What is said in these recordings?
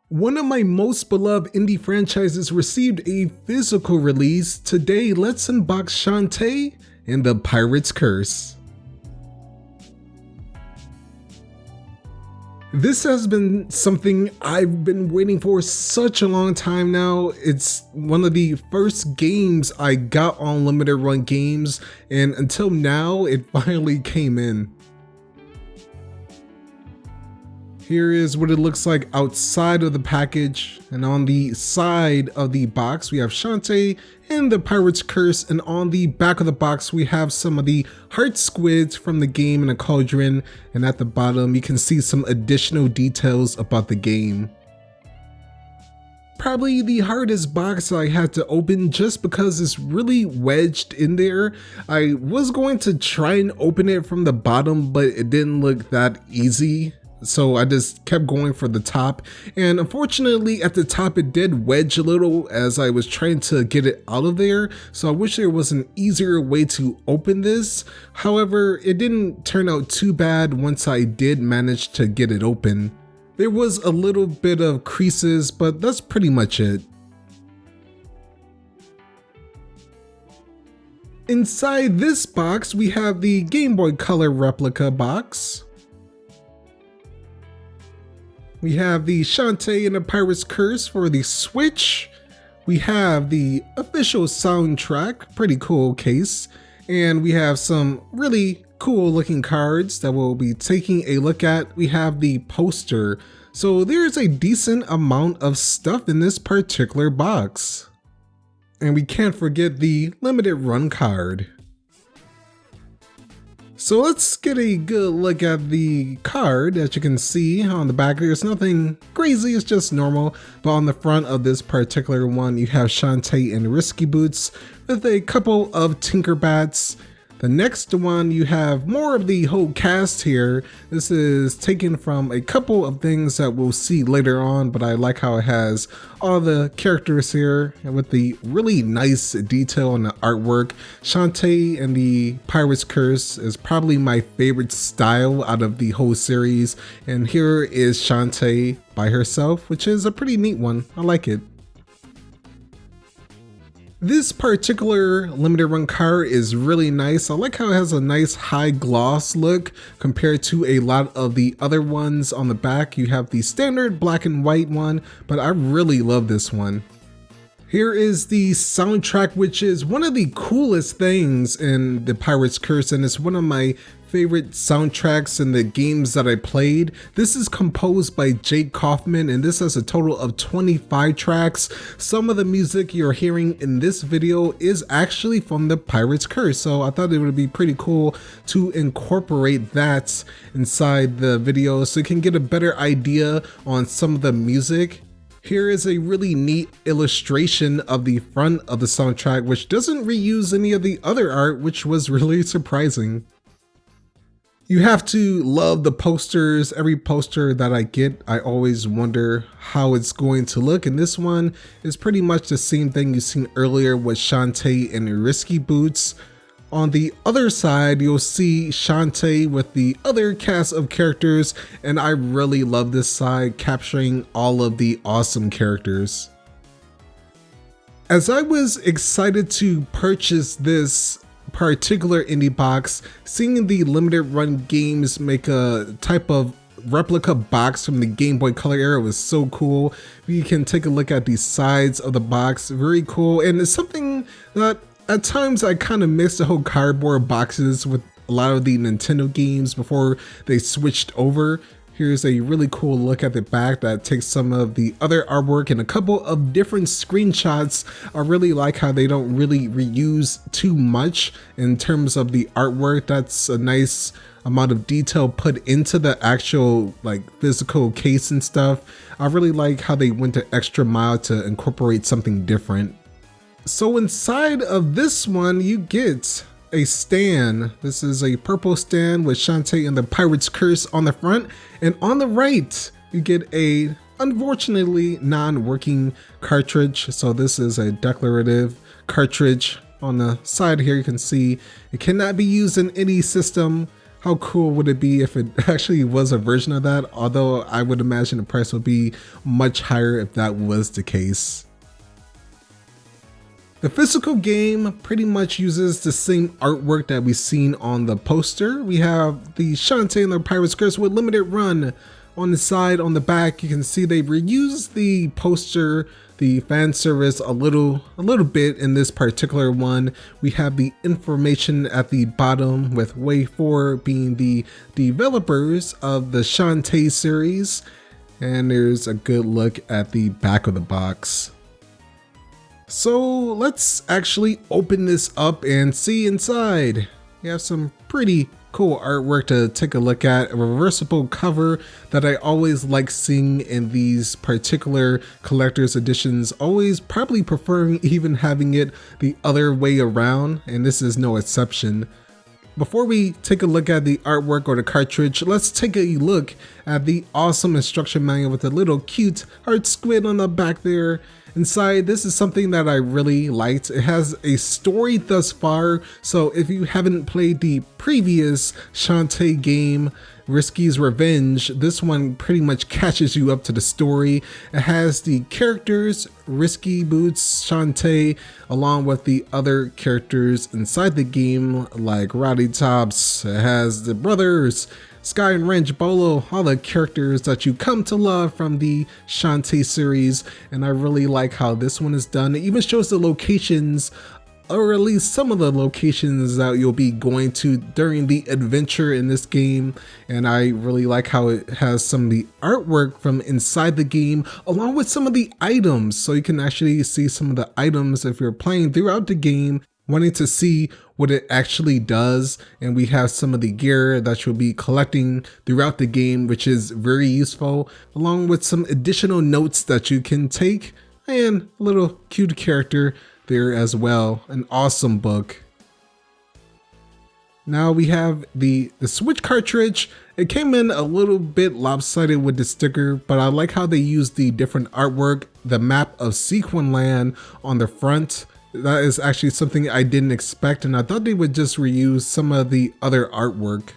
One of my most beloved indie franchises received a physical release. Today, let's unbox Shantae and the Pirate's Curse. This has been something I've been waiting for such a long time now. It's one of the first games I got on limited run games, and until now, it finally came in. Here is what it looks like outside of the package, and on the side of the box we have Shantae and the Pirate's Curse, and on the back of the box we have some of the heart squids from the game in a cauldron, and at the bottom you can see some additional details about the game. Probably the hardest box I had to open just because it's really wedged in there. I was going to try and open it from the bottom, but it didn't look that easy. So I just kept going for the top, and unfortunately at the top it did wedge a little as I was trying to get it out of there, so I wish there was an easier way to open this. However, it didn't turn out too bad once I did manage to get it open. There was a little bit of creases, but that's pretty much it. Inside this box we have the Game Boy Color replica box. We have the Shantae and the Pirate's Curse for the Switch. We have the official soundtrack, pretty cool case. And we have some really cool looking cards that we'll be taking a look at. We have the poster. So there's a decent amount of stuff in this particular box. And we can't forget the limited run card. So let's get a good look at the card. As you can see on the back, there's nothing crazy, it's just normal. But on the front of this particular one, you have Shantae in Risky Boots with a couple of Tinkerbats. The next one, you have more of the whole cast here. This is taken from a couple of things that we'll see later on, but I like how it has all the characters here and with the really nice detail on the artwork. Shantae and the Pirate's Curse is probably my favorite style out of the whole series. And here is Shantae by herself, which is a pretty neat one. I like it. This particular limited run card is really nice. I like how it has a nice high gloss look compared to a lot of the other ones on the back. You have the standard black and white one, but I really love this one. Here is the soundtrack, which is one of the coolest things in the Pirate's Curse, and it's one of my favorite soundtracks in the games that I played. This is composed by Jake Kaufman, and this has a total of 25 tracks. Some of the music you're hearing in this video is actually from the Pirate's Curse, so I thought it would be pretty cool to incorporate that inside the video so you can get a better idea on some of the music. Here is a really neat illustration of the front of the soundtrack, which doesn't reuse any of the other art, which was really surprising. You have to love the posters. Every poster that I get, I always wonder how it's going to look. And this one is pretty much the same thing you've seen earlier with Shantae and Risky Boots. On the other side, you'll see Shantae with the other cast of characters, and I really love this side, capturing all of the awesome characters. As I was excited to purchase this particular indie box, seeing the limited run games make a type of replica box from the Game Boy Color era was so cool. You can take a look at the sides of the box, very cool, and it's something that at times I kind of miss the whole cardboard boxes with a lot of the Nintendo games before they switched over. Here's a really cool look at the back that takes some of the other artwork and a couple of different screenshots. I really like how they don't really reuse too much in terms of the artwork. That's a nice amount of detail put into the actual physical case and stuff. I really like how they went the extra mile to incorporate something different. So inside of this one, you get a stand. This is a purple stand with Shantae and the Pirate's Curse on the front, and on the right, you get a unfortunately non-working cartridge. So this is a declarative cartridge. On the side here, you can see it cannot be used in any system. How cool would it be if it actually was a version of that? Although I would imagine the price would be much higher if that was the case. The physical game pretty much uses the same artwork that we've seen on the poster. We have the Shantae and the Pirate's Curse with limited run. On the side, on the back, you can see they reused the poster, the fan service a little bit in this particular one. We have the information at the bottom with Wave 4 being the developers of the Shantae series. And there's a good look at the back of the box. So let's actually open this up and see inside. We have some pretty cool artwork to take a look at, a reversible cover that I always like seeing in these particular collector's editions, always probably preferring even having it the other way around, and this is no exception. Before we take a look at the artwork or the cartridge, let's take a look at the awesome instruction manual with a little cute heart squid on the back there. Inside, this is something that I really liked. It has a story thus far, so if you haven't played the previous Shantae game, Risky's Revenge, this one pretty much catches you up to the story. It has the characters, Risky, Boots, Shantae, along with the other characters inside the game like Rowdy Tops. It has the brothers, Sky and Wrench, Bolo, all the characters that you come to love from the Shantae series, and I really like how this one is done. It even shows the locations, or at least some of the locations that you'll be going to during the adventure in this game, and I really like how it has some of the artwork from inside the game along with some of the items, so you can actually see some of the items if you're playing throughout the game, wanting to see what it actually does. And we have some of the gear that you'll be collecting throughout the game, which is very useful, along with some additional notes that you can take, and a little cute character there as well. An awesome book. Now we have the Switch cartridge. It came in a little bit lopsided with the sticker, but I like how they used the different artwork, the map of Sequin Land on the front. That is actually something I didn't expect, and I thought they would just reuse some of the other artwork.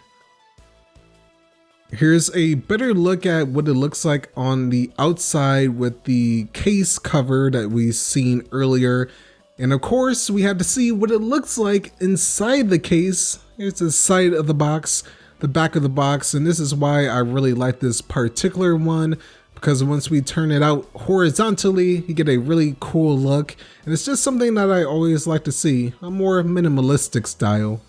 Here's a better look at what it looks like on the outside with the case cover that we've seen earlier. And of course, we had to see what it looks like inside the case. Here's the side of the box, the back of the box, and this is why I really like this particular one, because once we turn it out horizontally, you get a really cool look, and it's just something that I always like to see, a more minimalistic style.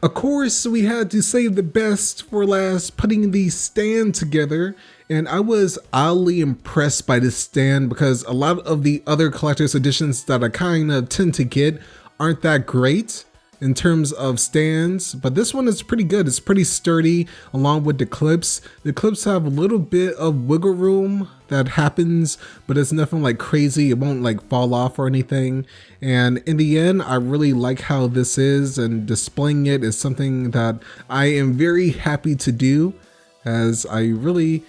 Of course, we had to save the best for last, putting the stand together, and I was oddly impressed by this stand because a lot of the other collector's editions that I kind of tend to get aren't that great in terms of stands, but this one is pretty good. It's pretty sturdy along with the clips. The clips have a little bit of wiggle room that happens, but it's nothing like crazy. It won't like fall off or anything. And in the end, I really like how this is, and displaying it is something that I am very happy to do, as I really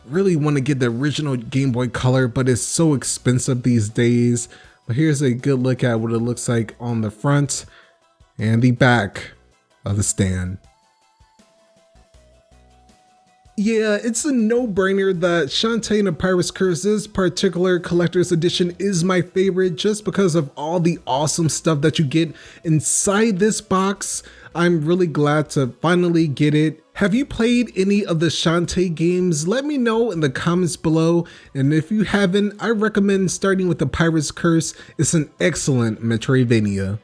want to get the original Game Boy Color, but it's so expensive these days. But here's a good look at what it looks like on the front and the back of the stand. Yeah, it's a no-brainer that Shantae and the Pirate's Curse, this particular collector's edition, is my favorite just because of all the awesome stuff that you get inside this box. I'm really glad to finally get it. Have you played any of the Shantae games? Let me know in the comments below, and if you haven't, I recommend starting with the Pirate's Curse. It's an excellent Metroidvania.